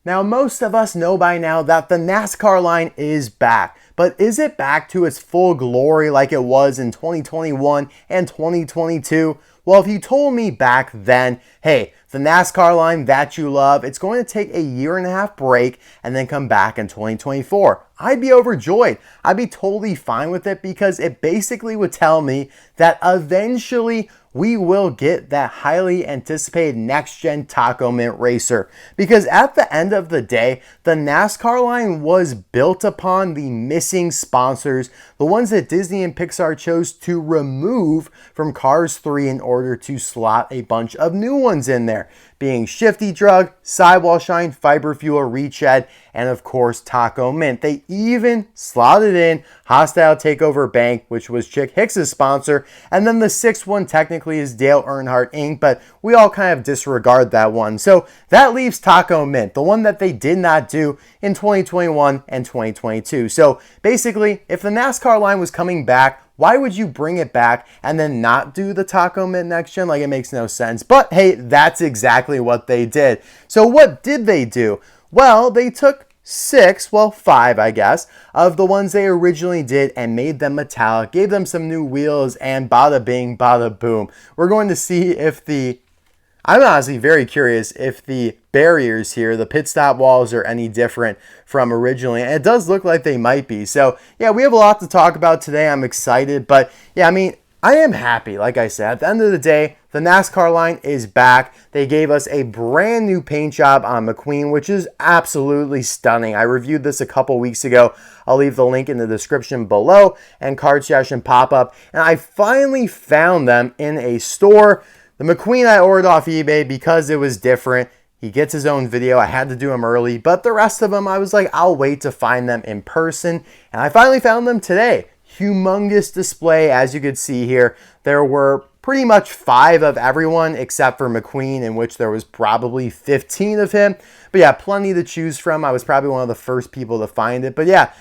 Now, most of us know by now that the NASCAR line is back, but is it back to its full glory like it was in 2021 and 2022? Well, if you told me back then, hey, the NASCAR line that you love, it's going to take a year-and-a-half break and then come back in 2024, I'd be overjoyed. I'd be totally fine with it because it basically would tell me that eventually we will get that highly anticipated next-gen Taco Mint racer. Because at the end of the day, the NASCAR line was built upon the missing sponsors, the ones that Disney and Pixar chose to remove from Cars 3 in order to slot a bunch of new ones in there, being Shifty Drug, Sidewall Shine, Fiber Fuel, Reach-Ed, and of course Taco Mint. They even slotted in Hostile Takeover Bank, which was Chick Hicks' sponsor, and then the sixth one technically is Dale Earnhardt Inc., but we all kind of disregard that one. So that leaves Taco Mint, the one that they did not do in 2021 and 2022. So basically, if the NASCAR line was coming back, why would you bring it back and then not do the Taco Mint next gen? Like, it makes no sense. But hey, that's exactly what they did. So what did they do? Well, they took five, I guess, of the ones they originally did and made them metallic, gave them some new wheels, and bada bing, bada boom. We're going to see if I'm honestly very curious if the barriers here, the pit stop walls, are any different from originally. And it does look like they might be. So yeah, we have a lot to talk about today. I'm excited, but yeah, I mean, I am happy. Like I said, at the end of the day, the NASCAR line is back. They gave us a brand new paint job on McQueen, which is absolutely stunning. I reviewed this a couple weeks ago. I'll leave the link in the description below and Card Stash and Pop-Up. And I finally found them in a store. The McQueen I ordered off eBay because it was different. He gets his own video. I had to do them early, but the rest of them, I was like, I'll wait to find them in person. And I finally found them today. Humongous display, as you could see here. There were pretty much 5 of everyone except for McQueen, in which there was probably 15 of him. But yeah, plenty to choose from. I was probably one of the first people to find it. But yeah,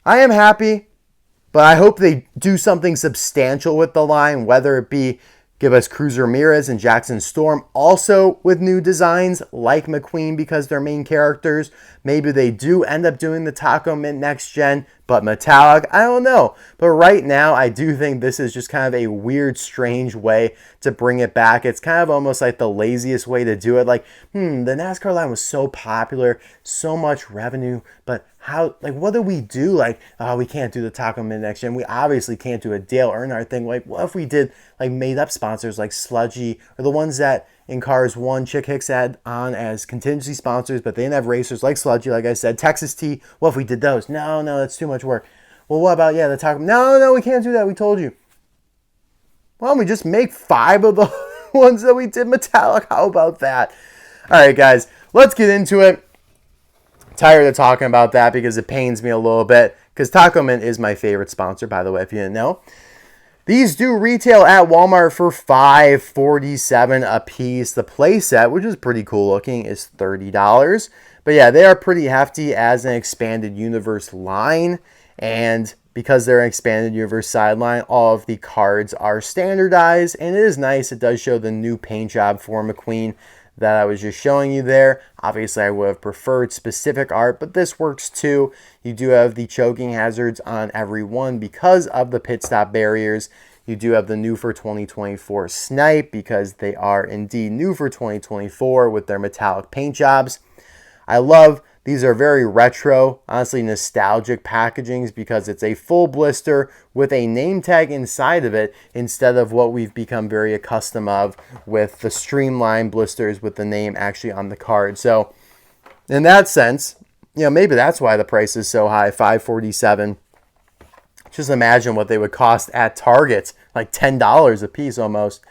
I am happy, but I hope they do something substantial with the line, whether it be give us Cruz Ramirez and Jackson Storm also with new designs like McQueen because they're main characters. Maybe they do end up doing the Taco Mint next gen, but metallic. I don't know. But right now, I do think this is just kind of a weird, strange way to bring it back. It's kind of almost like the laziest way to do it. Like, the NASCAR line was so popular, so much revenue, but how, like, what do we do? Like, oh, we can't do the Taco Mint next gen. We obviously can't do a Dale Earnhardt thing. Like, what if we did, like, made-up sponsors like Sludgy, or the ones that in Cars 1, Chick Hicks had on as contingency sponsors, but they didn't have racers like Sludgy, like I said. Texas T, what if we did those? No, that's too much work. Well, what about, the Taco... No, we can't do that. We told you. Why don't we just make 5 of the ones that we did metallic? How about that? All right, guys, let's get into it. Tired of talking about that because it pains me a little bit, because Taco Mint is my favorite sponsor, by the way, if you didn't know. These do retail at Walmart for $5.47 a piece. The playset, which is pretty cool looking, is $30. But yeah, they are pretty hefty as an expanded universe line. And because they're an expanded universe sideline, all of the cards are standardized. And it is nice. It does show the new paint job for McQueen that I was just showing you there. Obviously, I would have preferred specific art, but this works too. You do have the choking hazards on every one because of the pit stop barriers. You do have the new for 2024 Snipe because they are indeed new for 2024 with their metallic paint jobs. I love these are very retro, honestly nostalgic packagings because it's a full blister with a name tag inside of it instead of what we've become very accustomed of with the streamlined blisters with the name actually on the card. So in that sense, maybe that's why the price is so high, $5.47. Just imagine what they would cost at Target, like $10 a piece almost.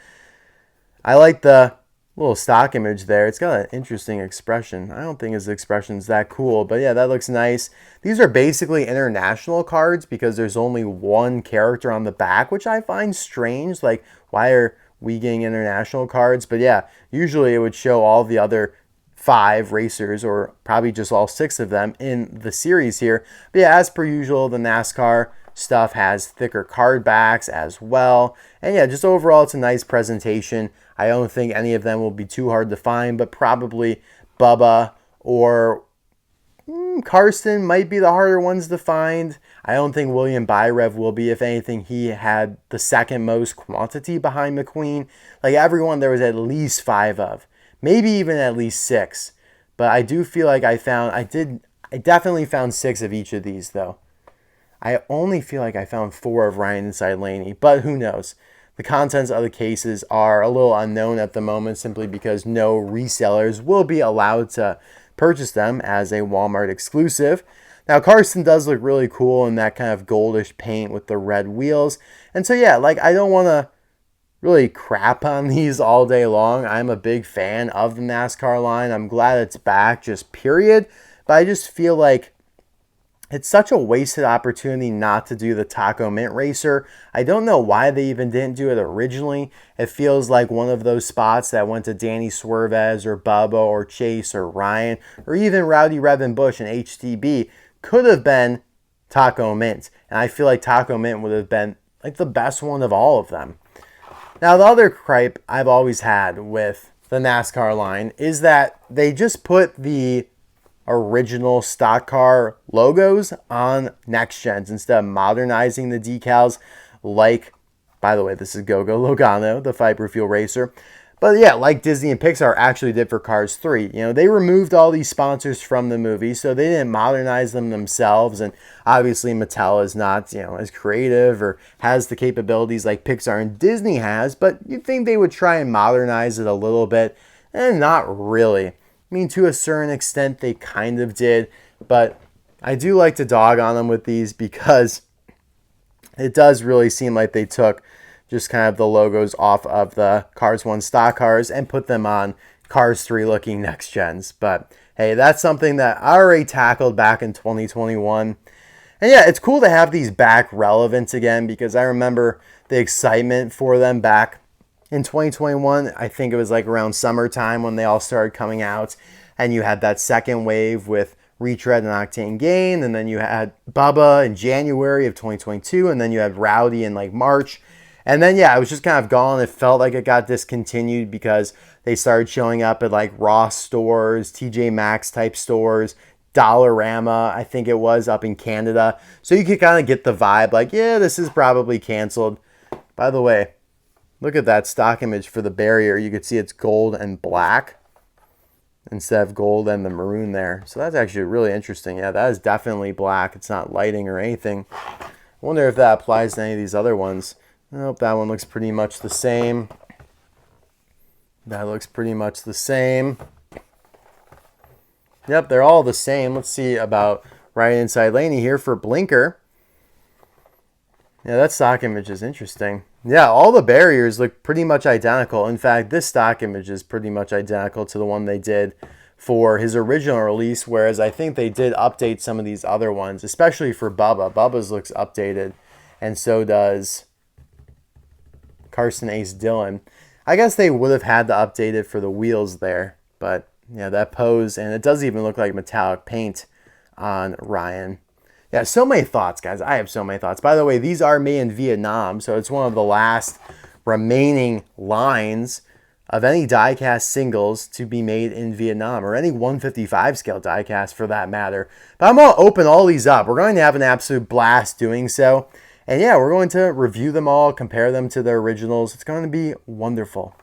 I like the little stock image there. It's got an interesting expression. I don't think his expression's that cool, but yeah, that looks nice. These are basically international cards because there's only one character on the back, which I find strange. Like, why are we getting international cards? But yeah, usually it would show all the other 5 racers, or probably just all 6 of them in the series here. But yeah, as per usual, the NASCAR stuff has thicker card backs as well. And yeah, just overall, it's a nice presentation. I don't think any of them will be too hard to find, but probably Bubba or Carstin might be the harder ones to find. I don't think Willy and Byrev will be. If anything, he had the second most quantity behind McQueen. Like everyone, there was at least 5 of, maybe even at least 6. But I do feel like I definitely found 6 of each of these though. I only feel like I found 4 of Ryan inside Laney, but who knows? The contents of the cases are a little unknown at the moment simply because no resellers will be allowed to purchase them as a Walmart exclusive. Now, Carstin does look really cool in that kind of goldish paint with the red wheels. And so, yeah, like I don't want to really crap on these all day long. I'm a big fan of the NASCAR line. I'm glad it's back, just period. But I just feel like it's such a wasted opportunity not to do the Taco Mint Racer. I don't know why they even didn't do it originally. It feels like one of those spots that went to Danny Swervez or Bubba or Chase or Ryan or even Rowdy Rev and Bush and HTB could have been Taco Mint. And I feel like Taco Mint would have been like the best one of all of them. Now, the other gripe I've always had with the NASCAR line is that they just put the original stock car logos on next gens instead of modernizing the decals like, by the way, this is Gogo Logano, the Fiber Fuel Racer. But yeah, like Disney and Pixar actually did for Cars 3. You know, they removed all these sponsors from the movie, so they didn't modernize them themselves. And obviously Mattel is not, as creative or has the capabilities like Pixar and Disney has, but you'd think they would try and modernize it a little bit, and not really. I mean, to a certain extent, they kind of did, but I do like to dog on them with these because it does really seem like they took just kind of the logos off of the Cars 1 stock cars and put them on Cars 3 looking next gens. But hey, that's something that I already tackled back in 2021. And yeah, it's cool to have these back relevant again because I remember the excitement for them back in 2021. I think it was like around summertime when they all started coming out, and you had that second wave with Retread and Octane Gain, and then you had Bubba in January of 2022, and then you had Rowdy in like March. And then, yeah, it was just kind of gone. It felt like it got discontinued because they started showing up at like Ross stores, TJ Maxx type stores, Dollarama, I think it was, up in Canada. So you could kind of get the vibe like, yeah, this is probably canceled. By the way, look at that stock image for the barrier. You could see it's gold and black instead of gold and the maroon there. So that's actually really interesting. Yeah, that is definitely black. It's not lighting or anything. I wonder if that applies to any of these other ones. Nope, that one looks pretty much the same. That looks pretty much the same. Yep, they're all the same. Let's see about right inside Laney here for Blinkr. Yeah, that stock image is interesting. Yeah, all the barriers look pretty much identical. In fact, this stock image is pretty much identical to the one they did for his original release, whereas I think they did update some of these other ones, especially for Bubba. Bubba's looks updated, and so does Carstin Ace Dillon. I guess they would have had to update it for the wheels there, but yeah, that pose, and it does even look like metallic paint on Ryan. Yeah, so many thoughts, guys. I have so many thoughts. By the way, these are made in Vietnam, so it's one of the last remaining lines of any diecast singles to be made in Vietnam, or any 155 scale diecast for that matter. But I'm going to open all these up. We're going to have an absolute blast doing so. And yeah, we're going to review them all, compare them to their originals. It's going to be wonderful.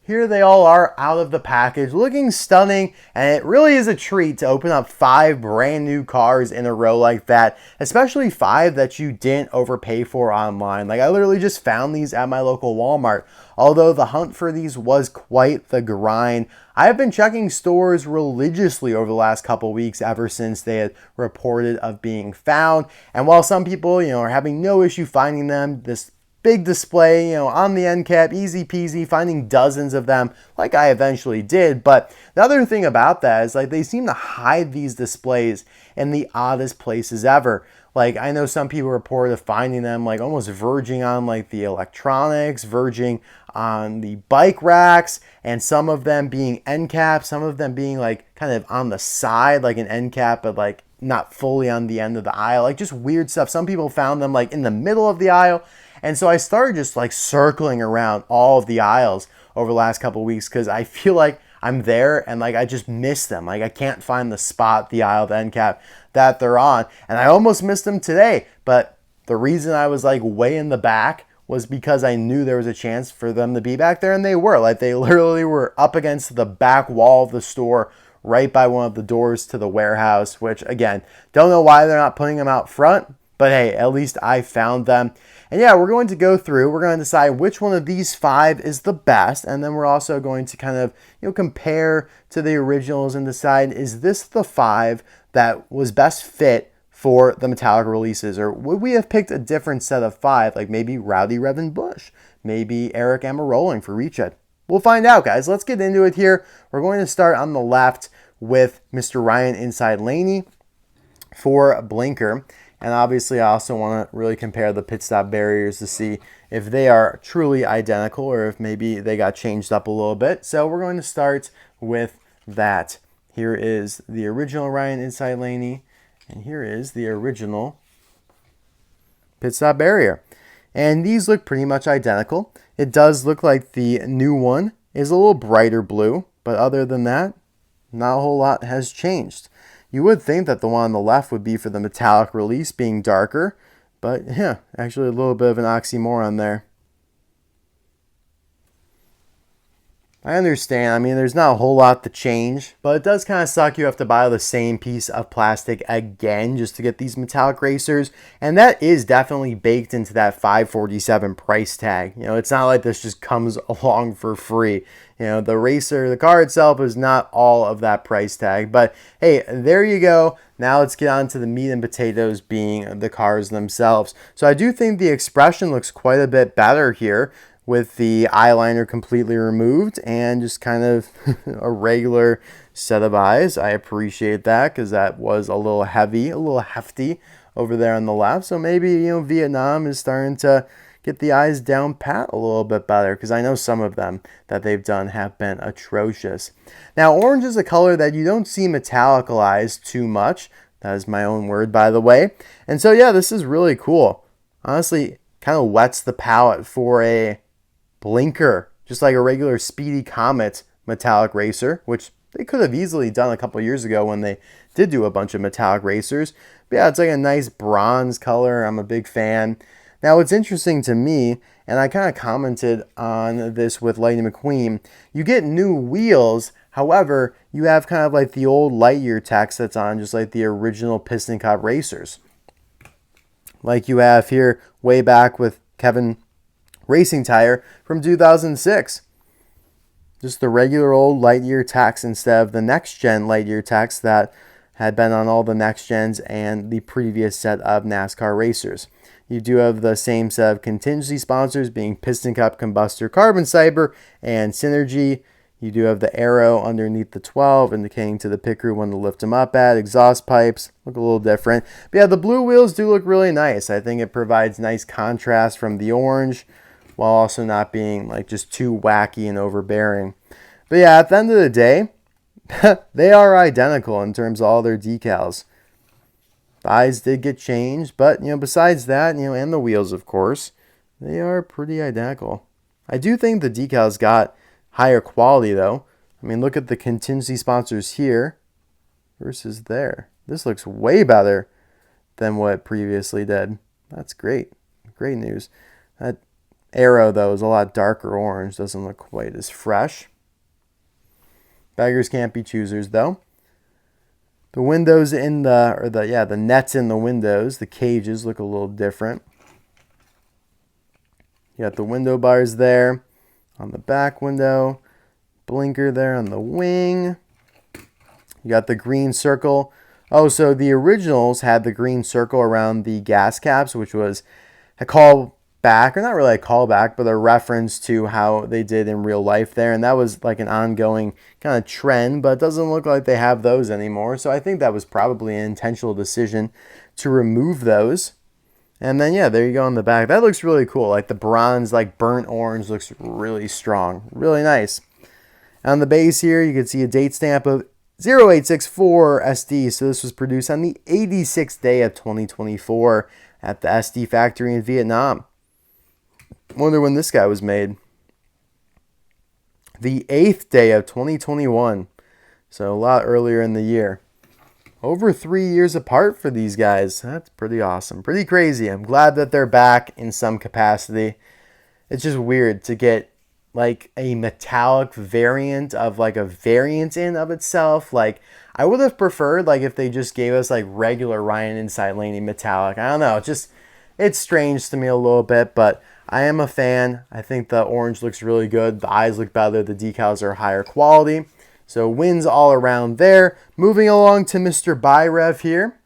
Here they all are out of the package, looking stunning, and it really is a treat to open up 5 brand new cars in a row like that, especially 5 that you didn't overpay for online. Like, I literally just found these at my local Walmart. Although the hunt for these was quite the grind, I have been checking stores religiously over the last couple weeks ever since they had reported of being found. And while some people, are having no issue finding them, this big display, on the end cap, easy peasy, finding dozens of them like I eventually did. But the other thing about that is, like, they seem to hide these displays in the oddest places ever. Like, I know some people reported finding them like almost verging on like the electronics, verging on the bike racks, and some of them being end caps, some of them being like kind of on the side, like an end cap, but like not fully on the end of the aisle, like just weird stuff. Some people found them like in the middle of the aisle. And so I started just like circling around all of the aisles over the last couple of weeks because I feel like I'm there and like I just miss them. Like, I can't find the spot, the aisle, the end cap that they're on. And I almost missed them today. But the reason I was like way in the back was because I knew there was a chance for them to be back there, and they were. Like, they literally were up against the back wall of the store, right by one of the doors to the warehouse, which, again, don't know why they're not putting them out front. But hey, at least I found them. And yeah, we're going to go through, we're going to decide which one of these 5 is the best. And then we're also going to kind of, compare to the originals and decide, is this the 5 that was best fit for the metallic releases? Or would we have picked a different set of 5, like maybe Rowdy Rev Bush, maybe Eric Amaroling for Reached? We'll find out, guys. Let's get into it here. We're going to start on the left with Mr. Ryan inside Laney for Blinkr. And obviously, I also want to really compare the pit stop barriers to see if they are truly identical or if maybe they got changed up a little bit. So we're going to start with that. Here is the original Ryan inside Laney, and here is the original pit stop barrier. And these look pretty much identical. It does look like the new one is a little brighter blue, but other than that, not a whole lot has changed. You would think that the one on the left would be for the metallic release being darker, but yeah, actually a little bit of an oxymoron there. I understand. I mean, there's not a whole lot to change, but it does kind of suck. You have to buy the same piece of plastic again just to get these metallic racers, and that is definitely baked into that $547 price tag. It's not like this just comes along for free. The racer, the car itself is not all of that price tag, but hey, there you go. Now let's get on to the meat and potatoes, being the cars themselves. So I do think the expression looks quite a bit better here, with the eyeliner completely removed and just kind of a regular set of eyes. I appreciate that because that was a little heavy, a little hefty over there on the left. So maybe, Vietnam is starting to get the eyes down pat a little bit better, because I know some of them that they've done have been atrocious. Now, orange is a color that you don't see metallicalized too much. That is my own word, by the way. And so, yeah, this is really cool. Honestly, kind of whets the palate for a Blinkr, just like a regular Speedy Comet metallic racer, which they could have easily done a couple years ago when they did do a bunch of metallic racers. But yeah, it's like a nice bronze color. I'm a big fan. Now, what's interesting to me, and I kind of commented on this with Lightning McQueen, you get new wheels. However, you have kind of like the old Lightyear text that's on just like the original Piston Cup racers. Like you have here way back with Kevin Racing Tire from 2006. Just the regular old Lightyear text instead of the next gen Lightyear text that had been on all the next gens and the previous set of NASCAR racers. You do have the same set of contingency sponsors, being Piston Cup, Combustor, Carbon Cyber, and Synergy. You do have the arrow underneath the 12 indicating to the pit crew when to lift them up at. Exhaust pipes look a little different. But yeah, the blue wheels do look really nice. I think it provides nice contrast from the orange, while also not being like just too wacky and overbearing. But yeah, at the end of the day, they are identical in terms of all their decals. The eyes did get changed, but besides that, and the wheels, of course, they are pretty identical. I do think the decals got higher quality though. I mean, look at the contingency sponsors here versus there. This looks way better than what it previously did. That's great. Great news. That arrow, though, is a lot darker orange. Doesn't look quite as fresh. Beggars can't be choosers, though. The windows in the nets in the windows, the cages look a little different. You got the window bars there on the back window. Blinker there on the wing. You got the green circle. Oh, so the originals had the green circle around the gas caps, which was a callback, or not really a callback, but a reference to how they did in real life there. And that was like an ongoing kind of trend, but it doesn't look like they have those anymore. So I think that was probably an intentional decision to remove those. And then, yeah, there you go on the back. That looks really cool. Like the bronze, like burnt orange looks really strong. Really nice. On the base here, you can see a date stamp of 0864 SD. So this was produced on the 86th day of 2024 at the SD factory in Vietnam. Wonder when this guy was made. The 8th day of 2021. So a lot earlier in the year. Over 3 years apart for these guys. That's pretty awesome. Pretty crazy. I'm glad that they're back in some capacity. It's just weird to get like a metallic variant of like a variant in of itself. Like I would have preferred like if they just gave us like regular Ryan Inside Laney metallic. I don't know. It's strange to me a little bit, but I am a fan. I think the orange looks really good. The eyes look better. The decals are higher quality. So wins all around there. Moving along to Mr. Byrev here.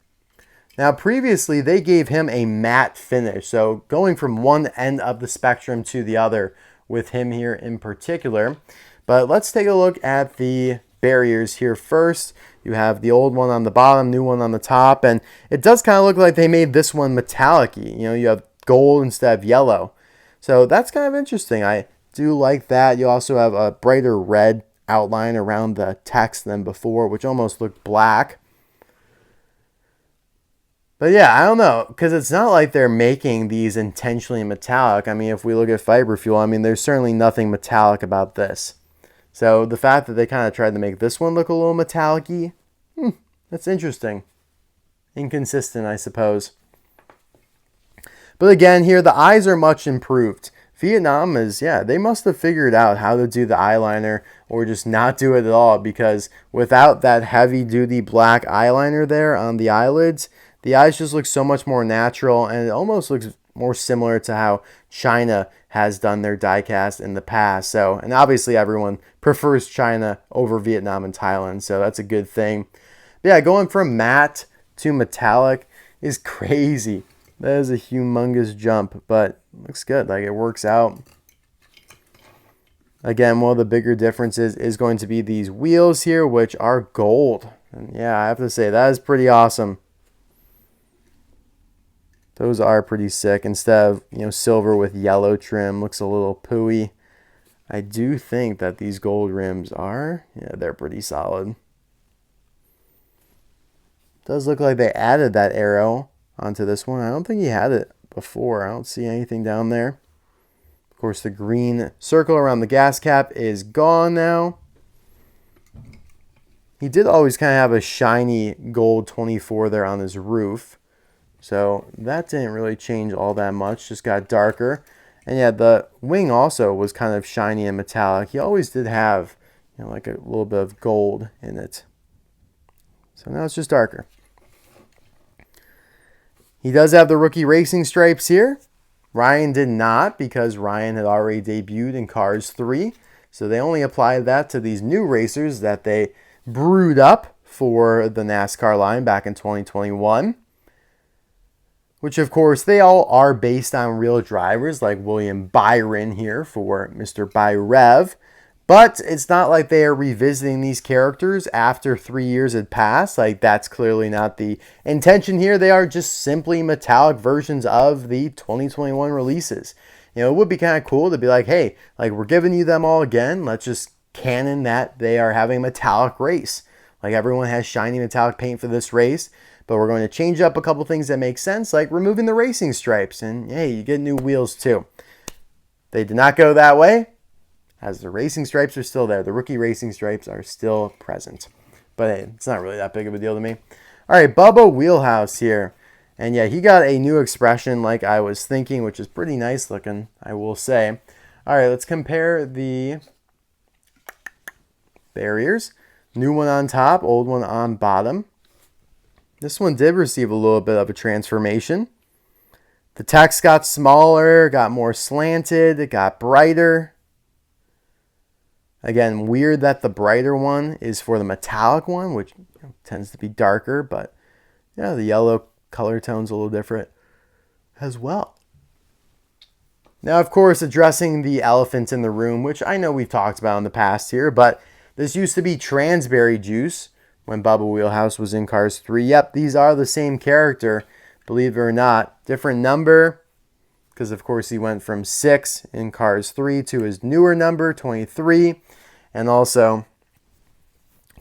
Now previously they gave him a matte finish. So going from one end of the spectrum to the other with him here in particular. But let's take a look at the barriers here first. You have the old one on the bottom, new one on the top, and it does kind of look like they made this one metallic-y. You know, you have gold instead of yellow. So that's kind of interesting. I do like that. You also have a brighter red outline around the text than before, which almost looked black. But yeah, I don't know, because it's not like they're making these intentionally metallic. I mean, if we look at fiber fuel, I mean, there's certainly nothing metallic about this. So the fact that they kind of tried to make this one look a little metallic-y, that's interesting. Inconsistent, I suppose. But again, here, the eyes are much improved. Vietnam is, yeah, they must have figured out how to do the eyeliner or just not do it at all, because without that heavy-duty black eyeliner there on the eyelids, the eyes just look so much more natural, and it almost looks more similar to how China has done their die-cast in the past. So, and obviously everyone prefers China over Vietnam and Thailand, so that's a good thing. But yeah, going from matte to metallic is crazy. That is a humongous jump, but looks good. Like, it works out. Again, one of the bigger differences is going to be these wheels here, which are gold. And yeah, I have to say, that is pretty awesome. Those are pretty sick. Instead of, you know, silver with yellow trim, looks a little pooey. I do think that these gold rims are, yeah, they're pretty solid. Does look like they added that arrow onto this one. I don't think he had it before. I don't see anything down there. Of course, the green circle around the gas cap is gone now. He did always kind of have a shiny gold 24 there on his roof. So that didn't really change all that much, just got darker. And yeah, the wing also was kind of shiny and metallic. He always did have, you know, like a little bit of gold in it. So now it's just darker. He does have the rookie racing stripes here. Ryan did not, because Ryan had already debuted in Cars 3. So they only applied that to these new racers that they brewed up for the NASCAR line back in 2021. Which, of course, they all are based on real drivers, like William Byron here for Mr. Byrev. But it's not like they are revisiting these characters after 3 years had passed. Like, that's clearly not the intention here. They are just simply metallic versions of the 2021 releases. You know, it would be kind of cool to be like, hey, like, we're giving you them all again. Let's just canon that they are having a metallic race. Like, everyone has shiny metallic paint for this race. But we're going to change up a couple things that make sense, like removing the racing stripes. And hey, you get new wheels too. They did not go that way, as the racing stripes are still there. The rookie racing stripes are still present. But hey, it's not really that big of a deal to me. All right, Bubba Wheelhouse here. And yeah, he got a new expression like I was thinking, which is pretty nice looking, I will say. All right, let's compare the barriers. New one on top, old one on bottom. This one did receive a little bit of a transformation. The text got smaller, got more slanted, it got brighter. Again, weird that the brighter one is for the metallic one, which tends to be darker, but yeah, the yellow color tone's a little different as well. Now, of course, addressing the elephant in the room, which I know we've talked about in the past here, but this used to be Torqueberry Juice when Bubba Wheelhouse was in Cars 3. Yep, these are the same character, believe it or not. Different number, because of course he went from 6 in Cars 3 to his newer number, 23. And also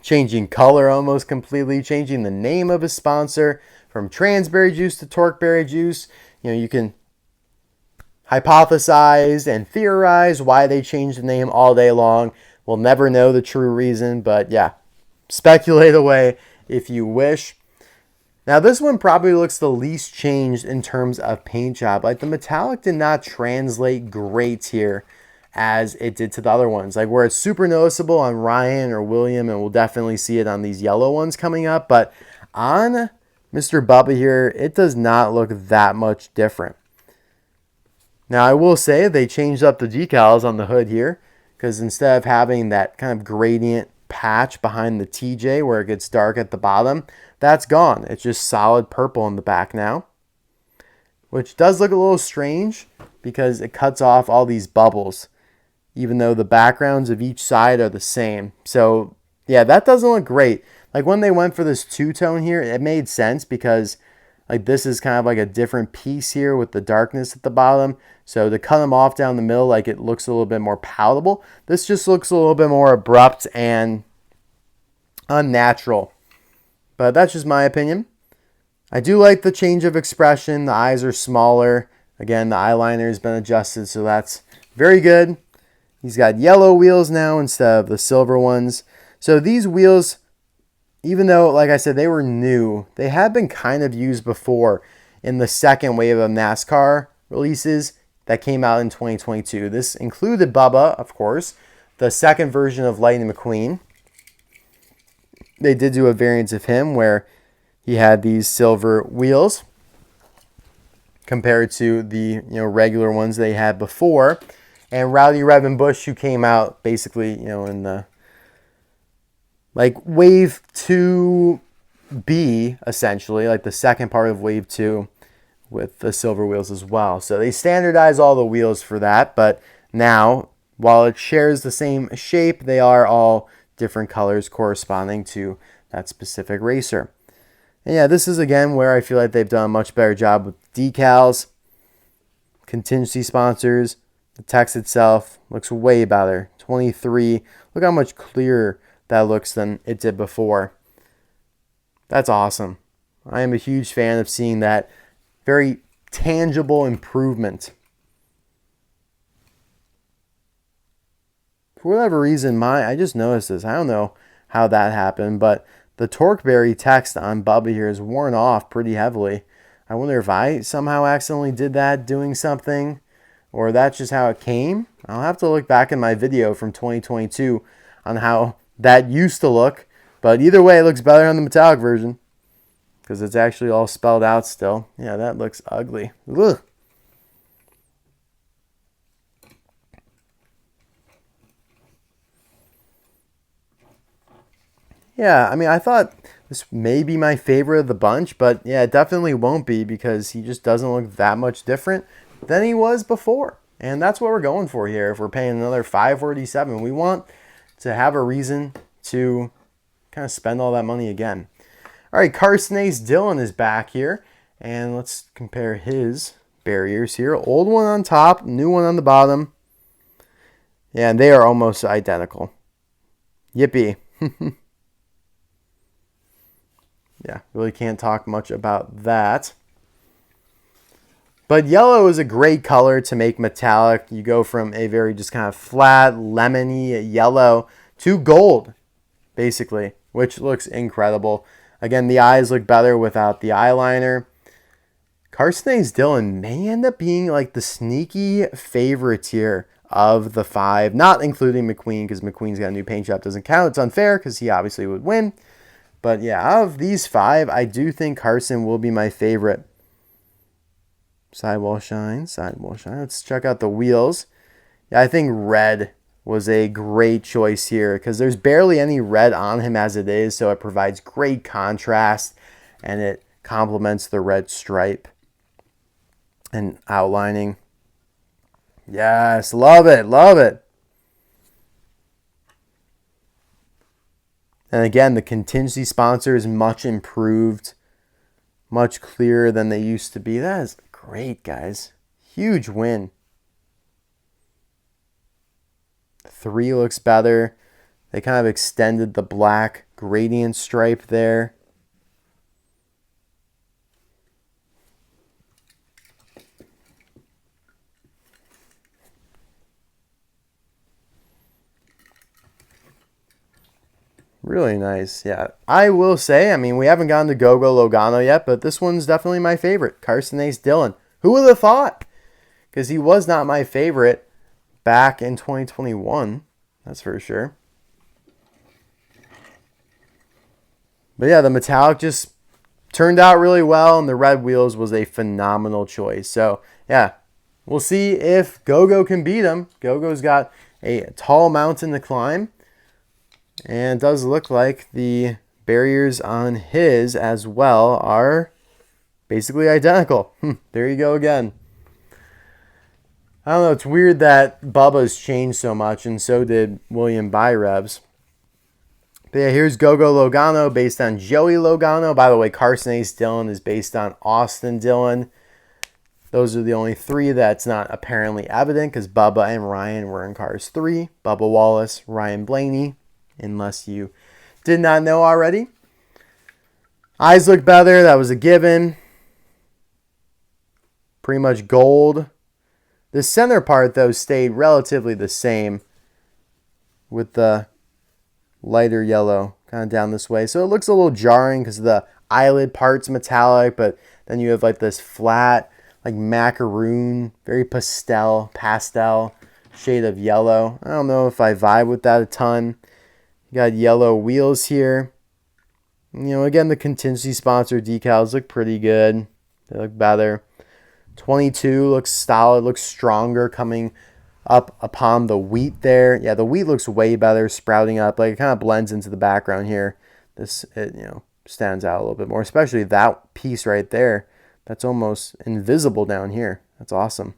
changing color almost completely, changing the name of his sponsor from Torqueberry Juice to Torqueberry Juice. You know, you can hypothesize and theorize why they changed the name all day long. We'll never know the true reason, but yeah, speculate away if you wish. Now this one probably looks the least changed in terms of paint job. Like the metallic did not translate great here as it did to the other ones. Like where it's super noticeable on Ryan or William, and we'll definitely see it on these yellow ones coming up, but on Mr. Bubba here, it does not look that much different. Now I will say they changed up the decals on the hood here, because instead of having that kind of gradient patch behind the TJ where it gets dark at the bottom, that's gone. It's just solid purple in the back now, which does look a little strange because it cuts off all these bubbles, even though the backgrounds of each side are the same. So yeah, that doesn't look great. Like when they went for this two-tone here, it made sense because like this is kind of like a different piece here with the darkness at the bottom. So to cut them off down the middle, like it looks a little bit more palatable. This just looks a little bit more abrupt and unnatural. But that's just my opinion. I do like the change of expression. The eyes are smaller. Again, the eyeliner has been adjusted, so that's very good. He's got yellow wheels now instead of the silver ones. So these wheels, even though, like I said, they were new, they had been kind of used before in the second wave of NASCAR releases that came out in 2022. This included Bubba, of course, the second version of Lightning McQueen. They did do a variant of him where he had these silver wheels compared to the regular ones they had before. And Rowdy Rev and Bush, who came out basically in the like wave 2B, essentially, like the second part of wave 2 with the silver wheels as well. So they standardized all the wheels for that, but now while it shares the same shape, they are all different colors corresponding to that specific racer. And yeah, this is again where I feel like they've done a much better job with decals, contingency sponsors. The text itself looks way better. 23. Look how much clearer that looks than it did before. That's awesome. I am a huge fan of seeing that very tangible improvement. For whatever reason, I just noticed this. I don't know how that happened, but the Torqueberry text on Bubba here is worn off pretty heavily. I wonder if I somehow accidentally did that doing something, or that's just how it came. I'll have to look back in my video from 2022 on how that used to look. But either way, it looks better on the metallic version because it's actually all spelled out still. Yeah, that looks ugly. Ugh. Yeah, I mean, I thought this may be my favorite of the bunch, but yeah, it definitely won't be because he just doesn't look that much different than he was before. And that's what we're going for here. If we're paying another $547, we want to have a reason to kind of spend all that money again. All right, Carstin's Dillon is back here, and let's compare his barriers here. Old one on top, new one on the bottom. Yeah, and they are almost identical. Yippee. Yeah, really can't talk much about that. But yellow is a great color to make metallic. You go from a very just kind of flat, lemony yellow to gold, basically, which looks incredible. Again, the eyes look better without the eyeliner. Carstin Dillon may end up being like the sneaky favorite here of the 5, not including McQueen, because McQueen's got a new paint job. Doesn't count. It's unfair because he obviously would win. But yeah, out of these 5, I do think Carstin will be my favorite. Sidewall Shine, Sidewall Shine. Let's check out the wheels. Yeah, I think red was a great choice here because there's barely any red on him as it is, so it provides great contrast and it complements the red stripe and outlining. Yes, love it, love it. And again, the contingency sponsor is much improved, much clearer than they used to be. That is great, guys. Huge win. 3 looks better. They kind of extended the black gradient stripe there. Really nice. Yeah, I will say, I mean, we haven't gotten to Gogo Logano yet, but this one's definitely my favorite. Carstin Dillon. Who would have thought? Because he was not my favorite back in 2021. That's for sure. But yeah, the metallic just turned out really well, and the red wheels was a phenomenal choice. So yeah, we'll see if Gogo can beat him. Gogo's got a tall mountain to climb. And it does look like the barriers on his as well are basically identical. There you go again. I don't know, it's weird that Bubba's changed so much, and so did William Byrev's. But yeah, here's Gogo Logano based on Joey Logano. By the way, Carstin Dillon is based on Austin Dillon. Those are the only 3 that's not apparently evident because Bubba and Ryan were in Cars 3. Bubba Wallace, Ryan Blaney. Unless you did not know already. Eyes look better. That was a given. Pretty much gold. The center part, though, stayed relatively the same with the lighter yellow kind of down this way. So it looks a little jarring because the eyelid part's metallic, but then you have like this flat, like macaroon, very pastel shade of yellow. I don't know if I vibe with that a ton. You got yellow wheels here. You know, again, the contingency sponsor decals look pretty good. They look better. 22 looks solid, looks stronger coming up upon the wheat there. Yeah, the wheat looks way better sprouting up. Like it kind of blends into the background here. It stands out a little bit more, especially that piece right there. That's almost invisible down here. That's awesome.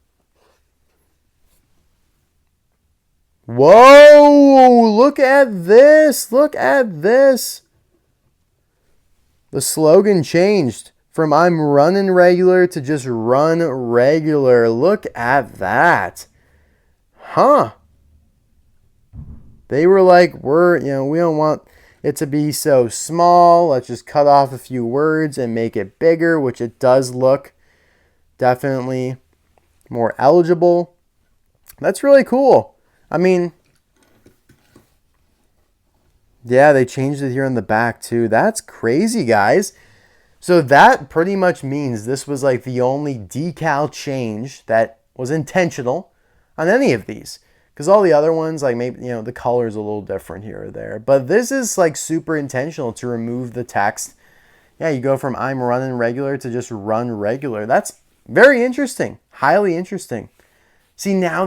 Whoa, look at this. Look at this. The slogan changed from I'm running regular to just run regular. Look at that. Huh. They were like, we don't want it to be so small. Let's just cut off a few words and make it bigger, which it does look definitely more eligible. That's really cool. I mean, yeah, they changed it here in the back too. That's crazy, guys. So that pretty much means this was like the only decal change that was intentional on any of these. Because all the other ones, like maybe, the color's a little different here or there. But this is like super intentional to remove the text. Yeah, you go from I'm running regular to just run regular. That's very interesting. Highly interesting. See, now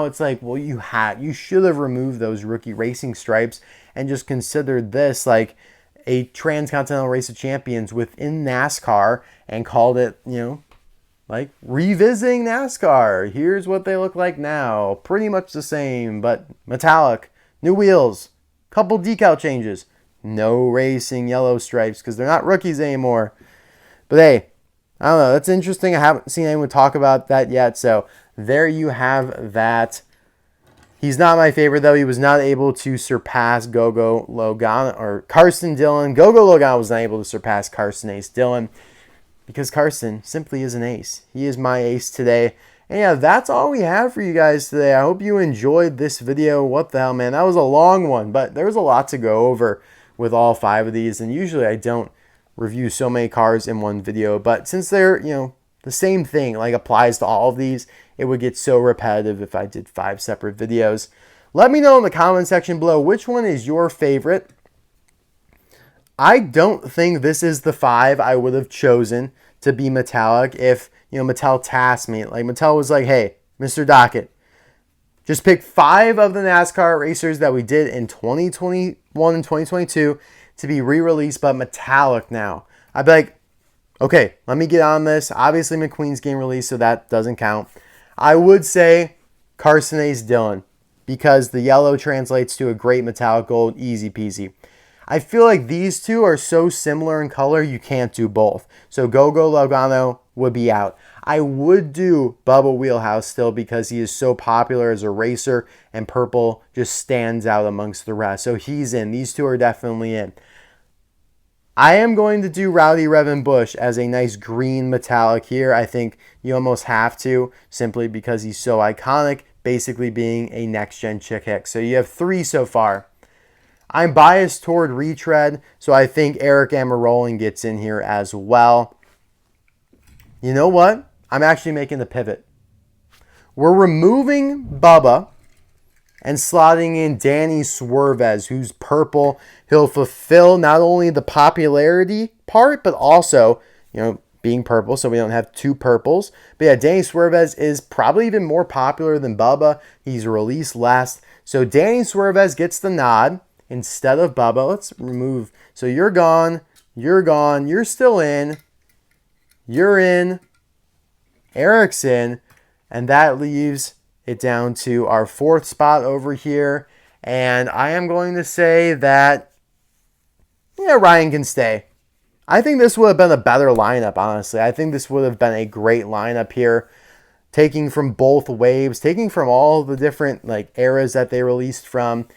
it's like, well, you should have removed those rookie racing stripes and just considered this like a transcontinental race of champions within NASCAR and called it, like revisiting NASCAR. Here's what they look like now. Pretty much the same, but metallic, new wheels, couple decal changes, no racing yellow stripes because they're not rookies anymore. But hey, I don't know. That's interesting. I haven't seen anyone talk about that yet. So there you have that. He's not my favorite, though. He was not able to surpass Gogo Logano or Carstin Dillon. Gogo Logano was not able to surpass Carstin Dillon because Carstin simply is an ace. He is my ace today. And yeah, that's all we have for you guys today. I hope you enjoyed this video. What the hell, man? That was a long one, but there was a lot to go over with all 5 of these. And usually I don't review so many cars in one video, but since they're, the same thing like applies to all of these. It would get so repetitive if I did 5 separate videos. Let me know in the comment section below which one is your favorite. I don't think this is the 5 I would have chosen to be metallic if, Mattel tasked me. Like Mattel was like, hey, Mr. Docket, just pick 5 of the NASCAR racers that we did in 2021 and 2022 to be re-released but metallic now. I'd be like, okay, let me get on this. Obviously McQueen's getting released, so that doesn't count. I would say Carstin's Dillon, because the yellow translates to a great metallic gold, easy peasy. I feel like these two are so similar in color, you can't do both. So Gogo Logano would be out. I would do Bubba Wheelhouse still because he is so popular as a racer and purple just stands out amongst the rest. So he's in. These two are definitely in. I am going to do Rowdy Rev and Bush as a nice green metallic here. I think you almost have to, simply because he's so iconic, basically being a next-gen chick hick. So you have 3 so far. I'm biased toward retread, so I think Eric Amarolin gets in here as well. You know what? I'm actually making the pivot. We're removing Bubba and slotting in Danny Swervez, who's purple. He'll fulfill not only the popularity part, but also, being purple, so we don't have 2 purples. But yeah, Danny Swervez is probably even more popular than Bubba. He's released last. So Danny Swervez gets the nod instead of Bubba. Let's remove. So you're gone. You're gone. You're still in. You're in. Eric's in. And that leaves it down to our 4th spot over here. And I am going to say that, Ryan can stay. I think this would have been a better lineup, honestly. I think this would have been a great lineup here. Taking from both waves, taking from all the different eras that they released from.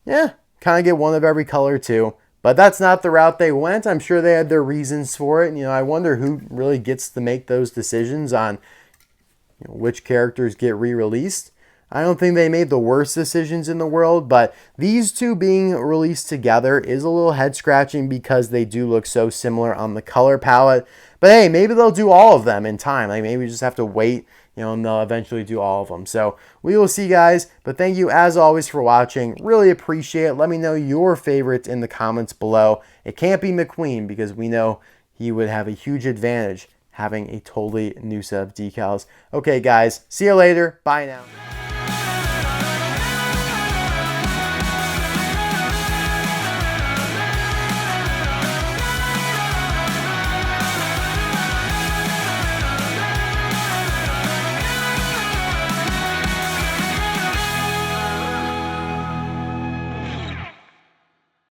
Yeah, kind of get one of every color too. But that's not the route they went. I'm sure they had their reasons for it. I wonder who really gets to make those decisions on which characters get re-released. I don't think they made the worst decisions in the world, but these two being released together is a little head-scratching because they do look so similar on the color palette. But hey, maybe they'll do all of them in time. Maybe we just have to wait, and they'll eventually do all of them. So we will see, guys. But thank you, as always, for watching. Really appreciate it. Let me know your favorites in the comments below. It can't be McQueen because we know he would have a huge advantage having a totally new set of decals. Okay, guys. See you later. Bye now.